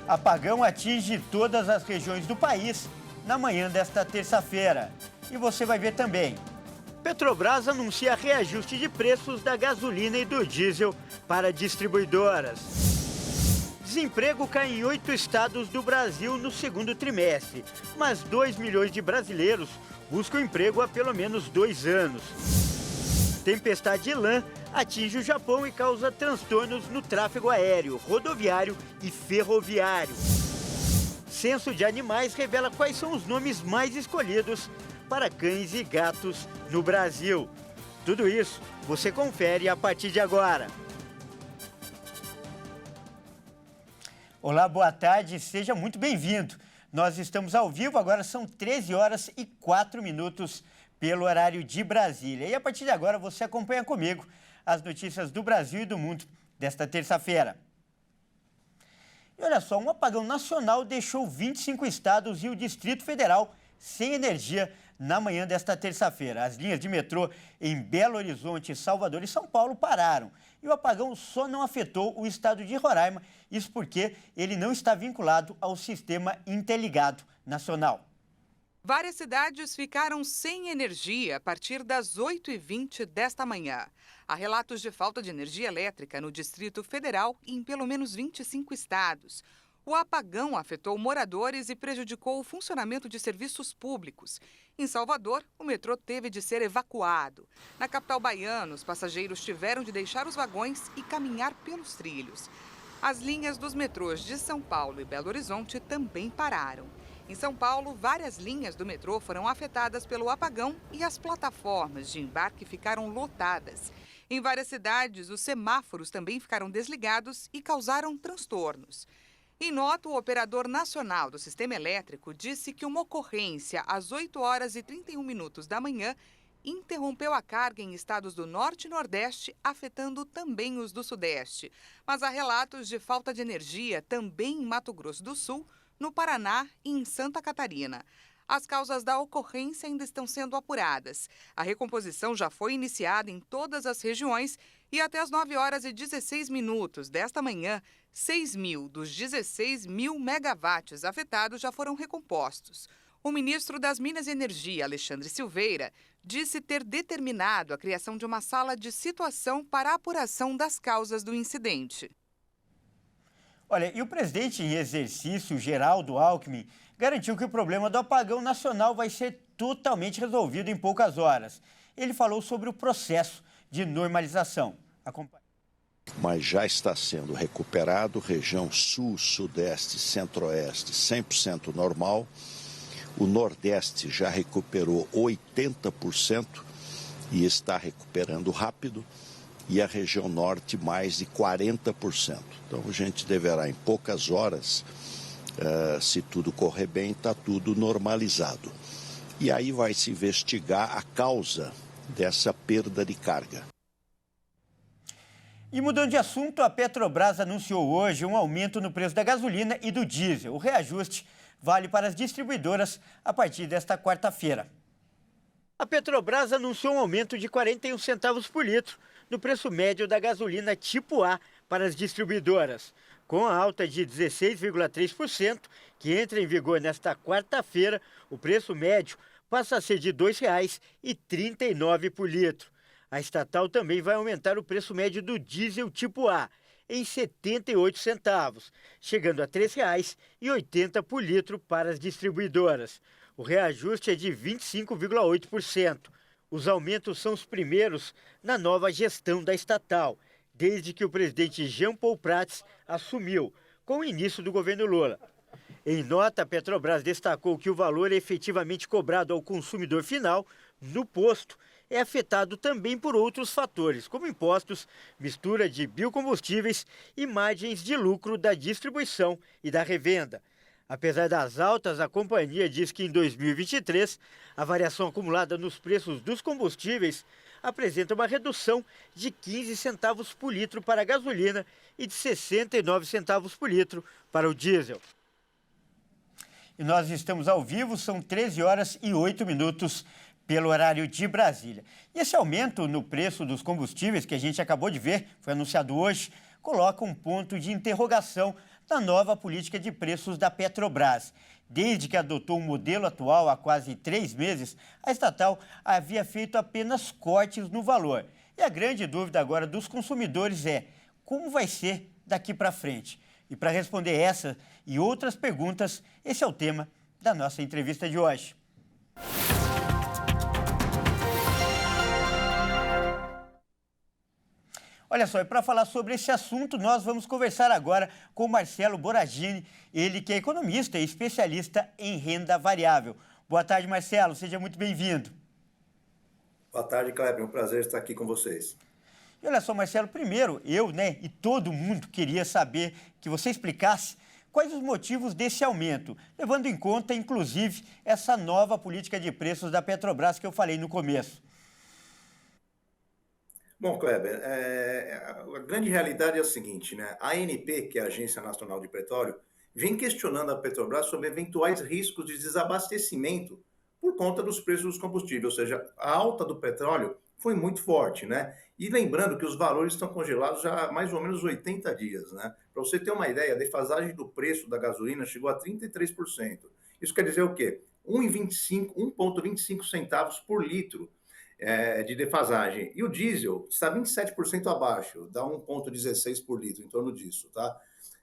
Apagão atinge todas as regiões do país na manhã desta terça-feira. E você vai ver também. Petrobras anuncia reajuste de preços da gasolina e do diesel para distribuidoras. Desemprego cai em 8 estados do Brasil no segundo trimestre, mas 2 milhões de brasileiros buscam emprego há pelo menos 2 anos. Tempestade Lan atinge o Japão e causa transtornos no tráfego aéreo, rodoviário e ferroviário. Censo de animais revela quais são os nomes mais escolhidos para cães e gatos no Brasil. Tudo isso você confere a partir de agora. Olá, boa tarde, seja muito bem-vindo. Nós estamos ao vivo, agora são 13 horas e 4 minutos pelo horário de Brasília. E a partir de agora você acompanha comigo as notícias do Brasil e do mundo desta terça-feira. E olha só, um apagão nacional deixou 25 estados e o Distrito Federal sem energia na manhã desta terça-feira. As linhas de metrô em Belo Horizonte, Salvador e São Paulo pararam. E o apagão só não afetou o estado de Roraima, isso porque ele não está vinculado ao Sistema Interligado Nacional. Várias cidades ficaram sem energia a partir das 8h20 desta manhã. Há relatos de falta de energia elétrica no Distrito Federal e em pelo menos 25 estados. O apagão afetou moradores e prejudicou o funcionamento de serviços públicos. Em Salvador, o metrô teve de ser evacuado. Na capital baiana, os passageiros tiveram de deixar os vagões e caminhar pelos trilhos. As linhas dos metrôs de São Paulo e Belo Horizonte também pararam. Em São Paulo, várias linhas do metrô foram afetadas pelo apagão e as plataformas de embarque ficaram lotadas. Em várias cidades, os semáforos também ficaram desligados e causaram transtornos. Em nota, o operador nacional do sistema elétrico disse que uma ocorrência às 8h31 da manhã interrompeu a carga em estados do Norte e Nordeste, afetando também os do Sudeste. Mas há relatos de falta de energia também em Mato Grosso do Sul, no Paraná e em Santa Catarina. As causas da ocorrência ainda estão sendo apuradas. A recomposição já foi iniciada em todas as regiões e até as 9h16 desta manhã, 6.000 dos 16.000 megawatts afetados já foram recompostos. O ministro das Minas e Energia, Alexandre Silveira, disse ter determinado a criação de uma sala de situação para a apuração das causas do incidente. Olha, e o presidente em exercício, Geraldo Alckmin, garantiu que o problema do apagão nacional vai ser totalmente resolvido em poucas horas. Ele falou sobre o processo de normalização. Mas já está sendo recuperado, região sul, sudeste, centro-oeste, 100% normal. O nordeste já recuperou 80% e está recuperando rápido. E a região norte mais de 40%. Então a gente deverá em poucas horas, se tudo correr bem, está tudo normalizado. E aí vai se investigar a causa dessa perda de carga. E mudando de assunto, a Petrobras anunciou hoje um aumento no preço da gasolina e do diesel. O reajuste vale para as distribuidoras a partir desta quarta-feira. A Petrobras anunciou um aumento de 41 centavos por litro no preço médio da gasolina tipo A para as distribuidoras, com a alta de 16,3%, que entra em vigor nesta quarta-feira. O preço médio passa a ser de R$ 2,39 por litro. A estatal também vai aumentar o preço médio do diesel tipo A em 78 centavos, chegando a R$ 3,80 por litro para as distribuidoras. O reajuste é de 25,8%. Os aumentos são os primeiros na nova gestão da estatal, desde que o presidente Jean Paul Prats assumiu, com o início do governo Lula. Em nota, a Petrobras destacou que o valor efetivamente cobrado ao consumidor final no posto é afetado também por outros fatores, como impostos, mistura de biocombustíveis e margens de lucro da distribuição e da revenda. Apesar das altas, a companhia diz que em 2023, a variação acumulada nos preços dos combustíveis apresenta uma redução de 15 centavos por litro para a gasolina e de 69 centavos por litro para o diesel. E nós estamos ao vivo, são 13 horas e 8 minutos pelo horário de Brasília. E esse aumento no preço dos combustíveis que a gente acabou de ver, foi anunciado hoje, coloca um ponto de interrogação da nova política de preços da Petrobras. Desde que adotou o modelo atual há quase 3 meses, a estatal havia feito apenas cortes no valor. E a grande dúvida agora dos consumidores é como vai ser daqui para frente. E para responder essa e outras perguntas, esse é o tema da nossa entrevista de hoje. Olha só, e para falar sobre esse assunto, nós vamos conversar agora com o Marcelo Boragini, ele que é economista e especialista em renda variável. Boa tarde, Marcelo, seja muito bem-vindo. Boa tarde, Kleber, um prazer estar aqui com vocês. E olha só, Marcelo, primeiro eu, e todo mundo queria saber que você explicasse quais os motivos desse aumento, levando em conta, inclusive, essa nova política de preços da Petrobras que eu falei no começo. Bom, Kleber, a grande realidade é a seguinte, né? A ANP, que é a Agência Nacional de Petróleo, vem questionando a Petrobras sobre eventuais riscos de desabastecimento por conta dos preços dos combustíveis, ou seja, a alta do petróleo foi muito forte, né? E lembrando que os valores estão congelados já há mais ou menos 80 dias, né? Para você ter uma ideia, a defasagem do preço da gasolina chegou a 33%. Isso quer dizer o quê? 1,25 centavos por litro de defasagem. E o diesel está 27% abaixo, dá 1,16 por litro, em torno disso, tá?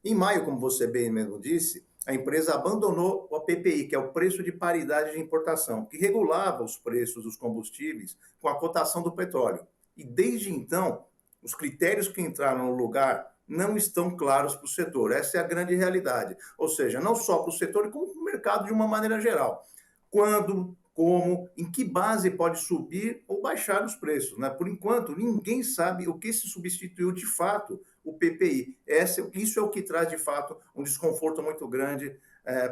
Em maio, como você bem mesmo disse, a empresa abandonou o PPI, que é o preço de paridade de importação, que regulava os preços dos combustíveis com a cotação do petróleo. E desde então, os critérios que entraram no lugar não estão claros para o setor. Essa é a grande realidade. Ou seja, não só para o setor, como para o mercado de uma maneira geral. Quando, como, em que base pode subir ou baixar os preços, né? Por enquanto, ninguém sabe o que se substituiu de fato o PPI. Isso é o que traz, de fato, um desconforto muito grande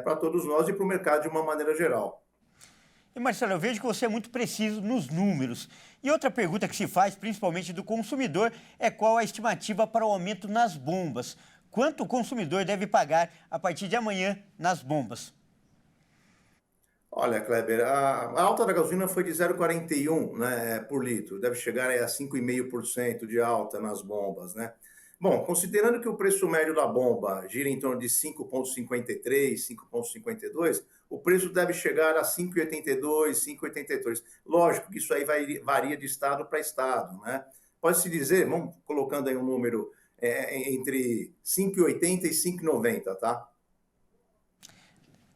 para todos nós e para o mercado de uma maneira geral. E, Marcelo, eu vejo que você é muito preciso nos números. E outra pergunta que se faz, principalmente do consumidor, é qual a estimativa para o aumento nas bombas. Quanto o consumidor deve pagar a partir de amanhã nas bombas? Olha, Kleber, a alta da gasolina foi de 0,41, né, por litro. Deve chegar a 5,5% de alta nas bombas, né? Bom, considerando que o preço médio da bomba gira em torno de 5,53, 5,52, o preço deve chegar a 5,82, 5,83. Lógico que isso aí varia de estado para estado, né? Pode-se dizer, vamos colocando aí um número entre 5,80 e 5,90, tá?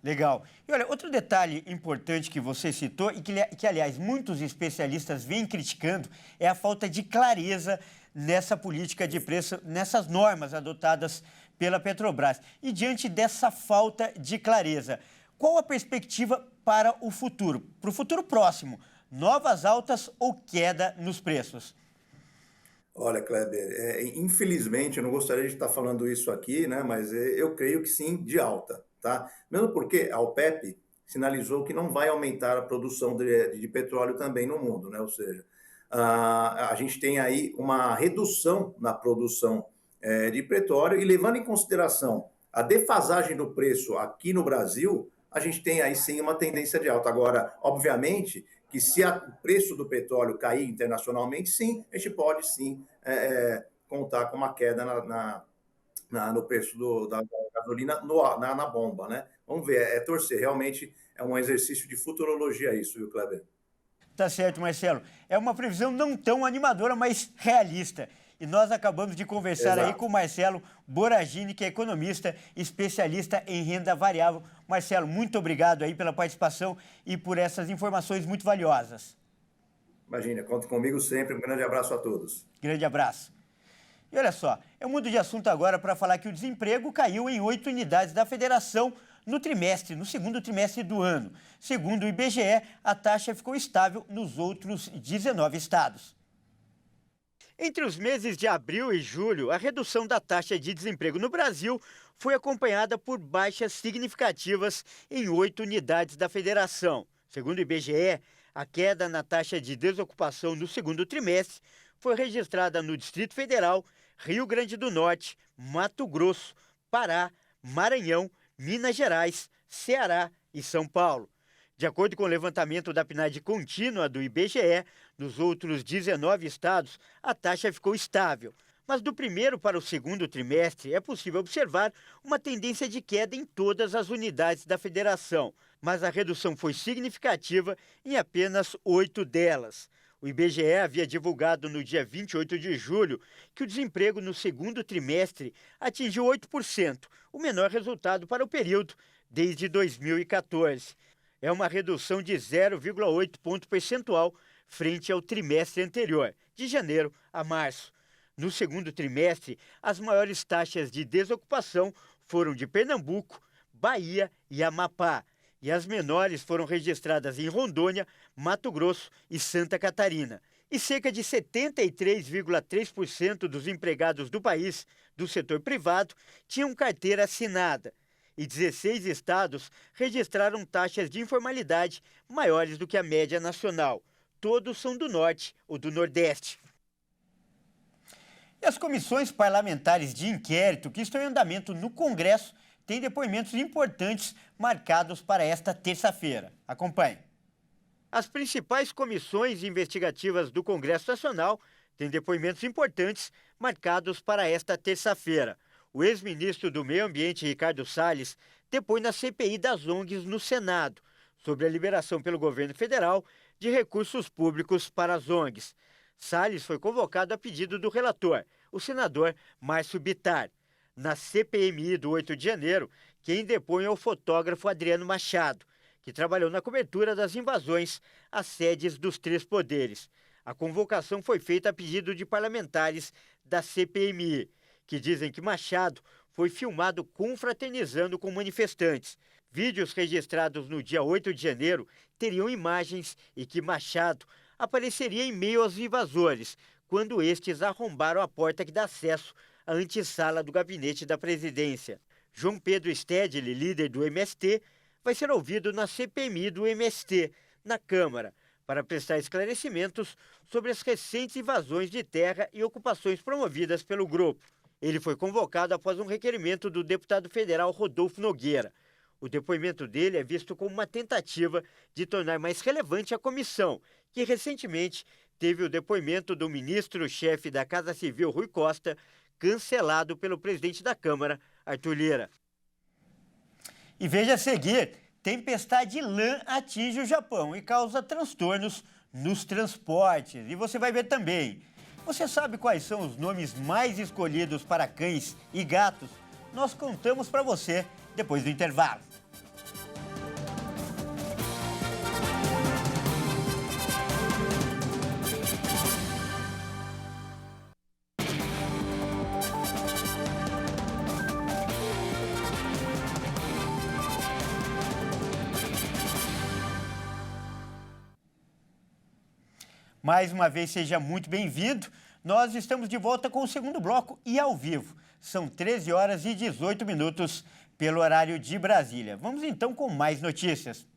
Legal. E olha, outro detalhe importante que você citou e que, aliás, muitos especialistas vêm criticando é a falta de clareza nessa política de preço, nessas normas adotadas pela Petrobras. E diante dessa falta de clareza, qual a perspectiva para o futuro próximo? Novas altas ou queda nos preços? Olha, Kleber, infelizmente, eu não gostaria de estar falando isso aqui, né? Mas eu creio que sim, de alta. Tá? Mesmo porque a OPEP sinalizou que não vai aumentar a produção de petróleo também no mundo, né? Ou seja, a gente tem aí uma redução na produção de petróleo e levando em consideração a defasagem do preço aqui no Brasil, a gente tem aí sim uma tendência de alta. Agora, obviamente, que se o preço do petróleo cair internacionalmente, sim, a gente pode sim contar com uma queda no preço da gasolina na bomba, né? Vamos ver, torcer. Realmente é um exercício de futurologia isso, viu, Kleber? Tá certo, Marcelo. É uma previsão não tão animadora, mas realista. E nós acabamos de conversar aí com o Marcelo Boragini, que é economista, especialista em renda variável. Marcelo, muito obrigado aí pela participação e por essas informações muito valiosas. Imagina, conta comigo sempre. Um grande abraço a todos. Grande abraço. E olha só, eu mudo de assunto agora para falar que o desemprego caiu em 8 unidades da federação no segundo trimestre do ano. Segundo o IBGE, a taxa ficou estável nos outros 19 estados. Entre os meses de abril e julho, a redução da taxa de desemprego no Brasil foi acompanhada por baixas significativas em 8 unidades da federação. Segundo o IBGE, a queda na taxa de desocupação no segundo trimestre foi registrada no Distrito Federal, Rio Grande do Norte, Mato Grosso, Pará, Maranhão, Minas Gerais, Ceará e São Paulo. De acordo com o levantamento da PNAD contínua do IBGE, nos outros 19 estados, a taxa ficou estável. Mas do primeiro para o segundo trimestre é possível observar uma tendência de queda em todas as unidades da federação, mas a redução foi significativa em apenas 8 delas. O IBGE havia divulgado no dia 28 de julho que o desemprego no segundo trimestre atingiu 8%, o menor resultado para o período desde 2014. É uma redução de 0,8 ponto percentual frente ao trimestre anterior, de janeiro a março. No segundo trimestre, as maiores taxas de desocupação foram de Pernambuco, Bahia e Amapá, e as menores foram registradas em Rondônia, Mato Grosso e Santa Catarina. E cerca de 73,3% dos empregados do país, do setor privado, tinham carteira assinada. E 16 estados registraram taxas de informalidade maiores do que a média nacional. Todos são do Norte ou do Nordeste. E as comissões parlamentares de inquérito que estão em andamento no Congresso têm depoimentos importantes marcados para esta terça-feira. Acompanhe. As principais comissões investigativas do Congresso Nacional têm depoimentos importantes marcados para esta terça-feira. O ex-ministro do Meio Ambiente, Ricardo Salles, depõe na CPI das ONGs no Senado sobre a liberação pelo governo federal de recursos públicos para as ONGs. Salles foi convocado a pedido do relator, o senador Márcio Bittar. Na CPMI do 8 de janeiro, quem depõe é o fotógrafo Adriano Machado, que trabalhou na cobertura das invasões às sedes dos três poderes. A convocação foi feita a pedido de parlamentares da CPMI, que dizem que Machado foi filmado confraternizando com manifestantes. Vídeos registrados no dia 8 de janeiro teriam imagens e que Machado apareceria em meio aos invasores, quando estes arrombaram a porta que dá acesso à antessala do gabinete da presidência. João Pedro Stedley, líder do MST, vai ser ouvido na CPMI do MST, na Câmara, para prestar esclarecimentos sobre as recentes invasões de terra e ocupações promovidas pelo grupo. Ele foi convocado após um requerimento do deputado federal Rodolfo Nogueira. O depoimento dele é visto como uma tentativa de tornar mais relevante a comissão, que recentemente teve o depoimento do ministro-chefe da Casa Civil, Rui Costa, cancelado pelo presidente da Câmara, Arthur Lira. E veja a seguir, tempestade Lan atinge o Japão e causa transtornos nos transportes. E você vai ver também. Você sabe quais são os nomes mais escolhidos para cães e gatos? Nós contamos para você depois do intervalo. Mais uma vez, seja muito bem-vindo. Nós estamos de volta com o segundo bloco e ao vivo. São 13 horas e 18 minutos pelo horário de Brasília. Vamos então com mais notícias.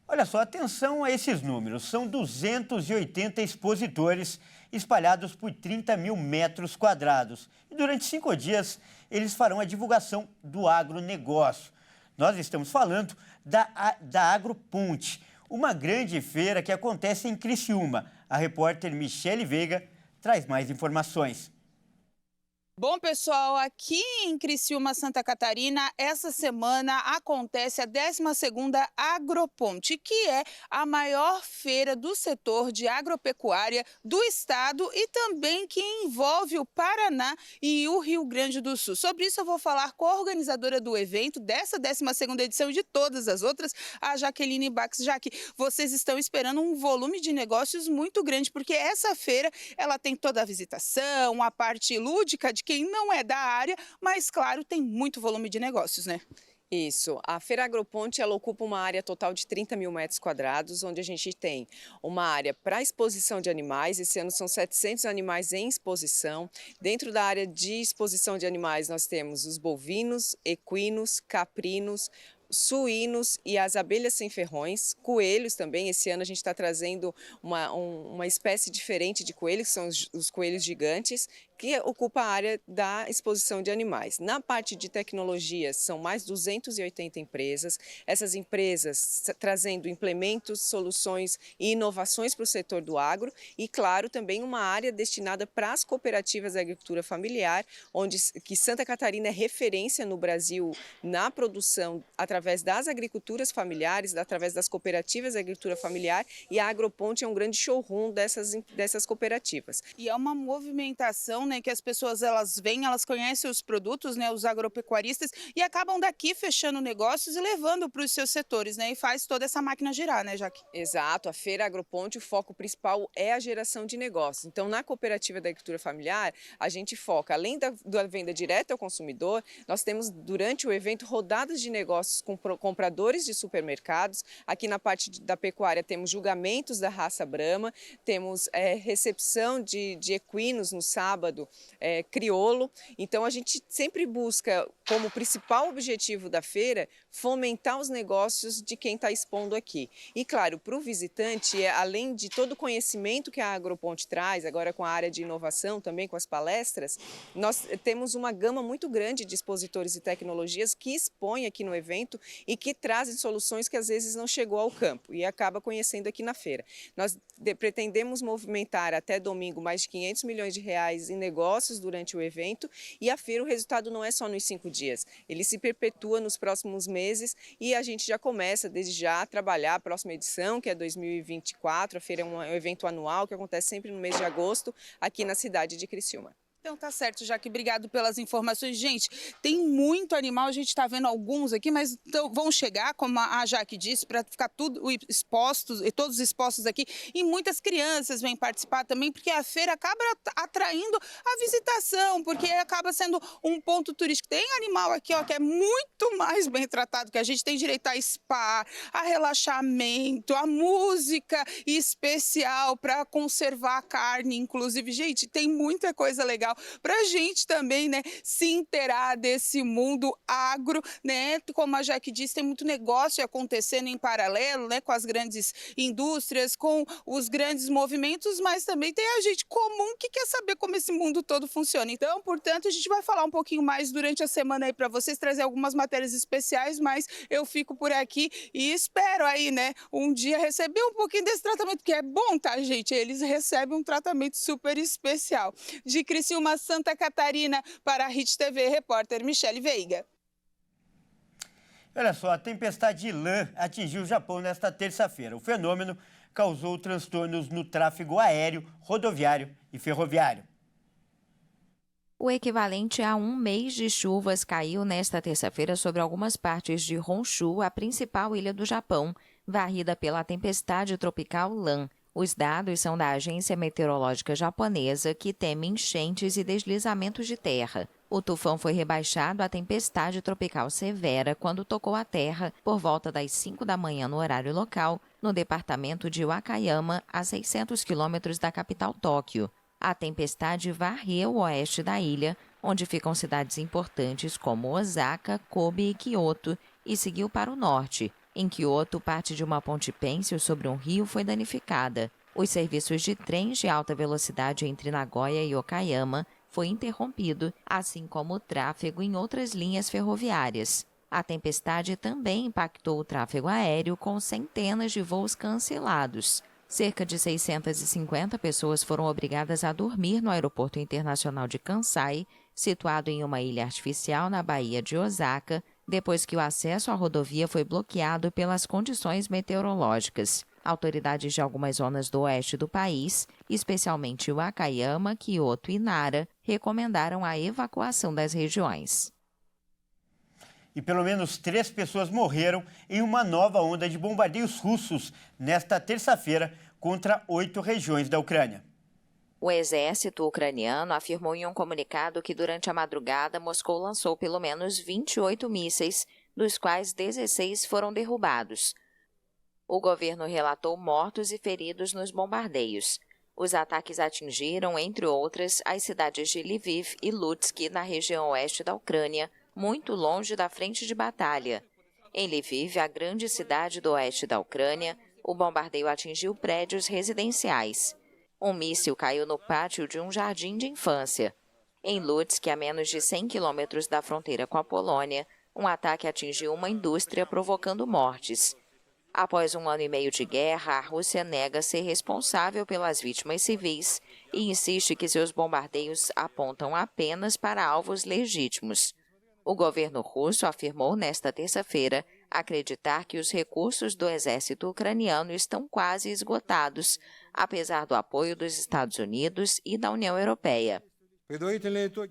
Olha só, atenção a esses números. São 280 expositores espalhados por 30 mil metros quadrados. E durante 5 dias, eles farão a divulgação do agronegócio. Nós estamos falando da Agroponte, uma grande feira que acontece em Criciúma. A repórter Michele Veiga traz mais informações. Bom, pessoal, aqui em Criciúma, Santa Catarina, essa semana acontece a 12ª Agroponte, que é a maior feira do setor de agropecuária do estado e também que envolve o Paraná e o Rio Grande do Sul. Sobre isso eu vou falar com a organizadora do evento, dessa 12ª edição e de todas as outras, a Jaqueline Bax. Jaque, vocês estão esperando um volume de negócios muito grande, porque essa feira ela tem toda a visitação, a parte lúdica de quem não é da área, mas, claro, tem muito volume de negócios, né? Isso. A Feira Agroponte, ela ocupa uma área total de 30 mil metros quadrados, onde a gente tem uma área para exposição de animais. Esse ano são 700 animais em exposição. Dentro da área de exposição de animais, nós temos os bovinos, equinos, caprinos, suínos e as abelhas sem ferrões, coelhos também. Esse ano a gente está trazendo uma espécie diferente de coelhos, que são os coelhos gigantes, que ocupa a área da exposição de animais. Na parte de tecnologias, são mais 280 empresas. Essas empresas trazendo implementos, soluções e inovações para o setor do agro e, claro, também uma área destinada para as cooperativas da agricultura familiar, que Santa Catarina é referência no Brasil na produção através das agriculturas familiares, através das cooperativas da agricultura familiar, e a Agroponte é um grande showroom dessas cooperativas. E é uma movimentação, né, que as pessoas elas vêm, elas conhecem os produtos, né, os agropecuaristas, e acabam daqui fechando negócios e levando para os seus setores, né, e faz toda essa máquina girar, né, Jaque? Exato, a Feira Agroponte, o foco principal é a geração de negócios. Então, na cooperativa da agricultura familiar, a gente foca, além da venda direta ao consumidor, nós temos durante o evento rodadas de negócios com compradores de supermercados. Aqui na parte da pecuária temos julgamentos da raça Brahma, temos recepção de equinos no sábado, crioulo. Então a gente sempre busca como principal objetivo da feira fomentar os negócios de quem está expondo aqui. E claro, para o visitante, além de todo o conhecimento que a Agroponte traz, agora com a área de inovação também, com as palestras, nós temos uma gama muito grande de expositores e tecnologias que expõem aqui no evento e que trazem soluções que às vezes não chegou ao campo e acaba conhecendo aqui na feira. Nós pretendemos movimentar até domingo mais de 500 milhões de reais em negócios durante o evento, e a feira, o resultado não é só nos 5 dias, ele se perpetua nos próximos meses e a gente já começa desde já a trabalhar a próxima edição, que é 2024, a feira é um evento anual que acontece sempre no mês de agosto aqui na cidade de Criciúma. Então tá certo, Jaque, obrigado pelas informações. Gente, tem muito animal, a gente tá vendo alguns aqui, mas vão chegar, como a Jaque disse, para ficar tudo expostos, e todos expostos aqui. E muitas crianças vêm participar também, porque a feira acaba atraindo a visitação, porque acaba sendo um ponto turístico. Tem animal aqui, ó, que é muito mais bem tratado, que a gente tem direito a spa, a relaxamento, a música especial para conservar a carne, inclusive. Gente, tem muita coisa legal para a gente também, né, se inteirar desse mundo agro, né? Como a Jaque disse, tem muito negócio acontecendo em paralelo, né, com as grandes indústrias, com os grandes movimentos, mas também tem a gente comum que quer saber como esse mundo todo funciona. Então, portanto, a gente vai falar um pouquinho mais durante a semana aí para vocês, trazer algumas matérias especiais, mas eu fico por aqui e espero aí, né, um dia receber um pouquinho desse tratamento, que é bom, tá, gente? Eles recebem um tratamento super especial. De Criciúma, Santa Catarina, para a Hit TV, repórter Michele Veiga. Olha só, a tempestade Lan atingiu o Japão nesta terça-feira. O fenômeno causou transtornos no tráfego aéreo, rodoviário e ferroviário. O equivalente a um mês de chuvas caiu nesta terça-feira sobre algumas partes de Honshu, a principal ilha do Japão, varrida pela tempestade tropical Lan. Os dados são da Agência Meteorológica Japonesa, que teme enchentes e deslizamentos de terra. O tufão foi rebaixado a tempestade tropical severa quando tocou a terra por volta das 5 da manhã no horário local, no departamento de Wakayama, a 600 quilômetros da capital Tóquio. A tempestade varreu o oeste da ilha, onde ficam cidades importantes como Osaka, Kobe e Kyoto, e seguiu para o norte. Em Kyoto, parte de uma ponte pêncil sobre um rio foi danificada. Os serviços de trens de alta velocidade entre Nagoya e Okayama foi interrompido, assim como o tráfego em outras linhas ferroviárias. A tempestade também impactou o tráfego aéreo, com centenas de voos cancelados. Cerca de 650 pessoas foram obrigadas a dormir no Aeroporto Internacional de Kansai, situado em uma ilha artificial na Baía de Osaka, depois que o acesso à rodovia foi bloqueado pelas condições meteorológicas. Autoridades de algumas zonas do oeste do país, especialmente Wakayama, Kyoto e Nara, recomendaram a evacuação das regiões. E pelo menos 3 pessoas morreram em uma nova onda de bombardeios russos nesta terça-feira contra 8 regiões da Ucrânia. O exército ucraniano afirmou em um comunicado que durante a madrugada Moscou lançou pelo menos 28 mísseis, dos quais 16 foram derrubados. O governo relatou mortos e feridos nos bombardeios. Os ataques atingiram, entre outras, as cidades de Lviv e Lutsk, na região oeste da Ucrânia, muito longe da frente de batalha. Em Lviv, a grande cidade do oeste da Ucrânia, o bombardeio atingiu prédios residenciais. Um míssil caiu no pátio de um jardim de infância. Em Lutsk, a menos de 100 quilômetros da fronteira com a Polônia, um ataque atingiu uma indústria, provocando mortes. Após 1 ano e meio de guerra, a Rússia nega ser responsável pelas vítimas civis e insiste que seus bombardeios apontam apenas para alvos legítimos. O governo russo afirmou nesta terça-feira acreditar que os recursos do exército ucraniano estão quase esgotados, apesar do apoio dos Estados Unidos e da União Europeia.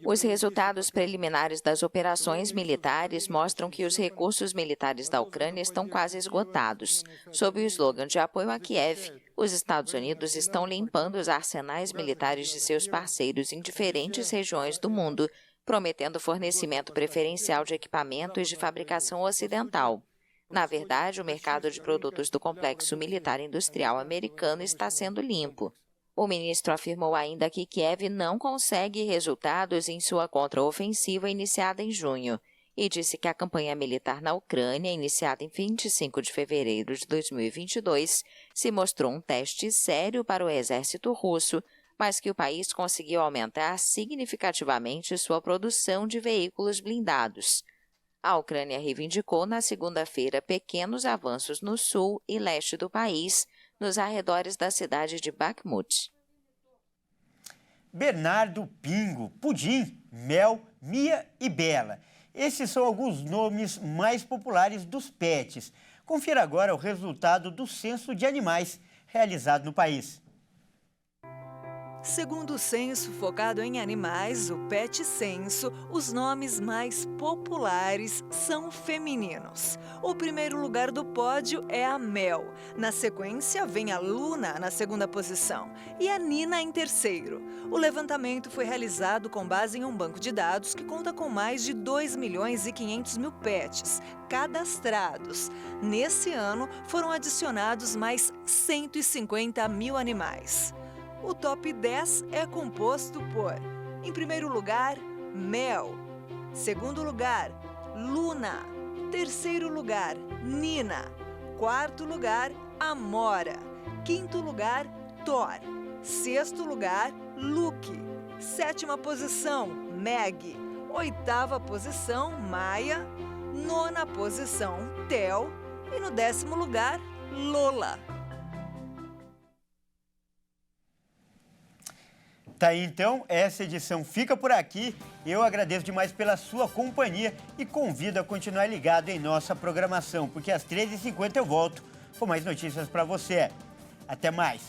Os resultados preliminares das operações militares mostram que os recursos militares da Ucrânia estão quase esgotados. Sob o slogan de apoio a Kiev, os Estados Unidos estão limpando os arsenais militares de seus parceiros em diferentes regiões do mundo, prometendo fornecimento preferencial de equipamentos de fabricação ocidental. Na verdade, o mercado de produtos do complexo militar industrial americano está sendo limpo. O ministro afirmou ainda que Kiev não consegue resultados em sua contraofensiva iniciada em junho e disse que a campanha militar na Ucrânia, iniciada em 25 de fevereiro de 2022, se mostrou um teste sério para o exército russo, mas que o país conseguiu aumentar significativamente sua produção de veículos blindados. A Ucrânia reivindicou na segunda-feira pequenos avanços no sul e leste do país, nos arredores da cidade de Bakhmut. Bernardo, Pingo, Pudim, Mel, Mia e Bela. Esses são alguns nomes mais populares dos pets. Confira agora o resultado do Censo de Animais realizado no país. Segundo o censo focado em animais, o Pet Censo, os nomes mais populares são femininos. O primeiro lugar do pódio é a Mel. Na sequência, vem a Luna na segunda posição e a Nina em terceiro. O levantamento foi realizado com base em um banco de dados que conta com mais de 2.500.000 pets cadastrados. Nesse ano, foram adicionados mais 150.000 animais. O top 10 é composto por, em primeiro lugar, Mel. Segundo lugar, Luna. Terceiro lugar, Nina. Quarto lugar, Amora. Quinto lugar, Thor. Sexto lugar, Luke. Sétima posição, Meg. Oitava posição, Maia. Nona posição, Theo. E no 10º lugar, Lola. Tá aí então, essa edição fica por aqui. Eu agradeço demais pela sua companhia e convido a continuar ligado em nossa programação, porque às 13h50 eu volto com mais notícias para você. Até mais!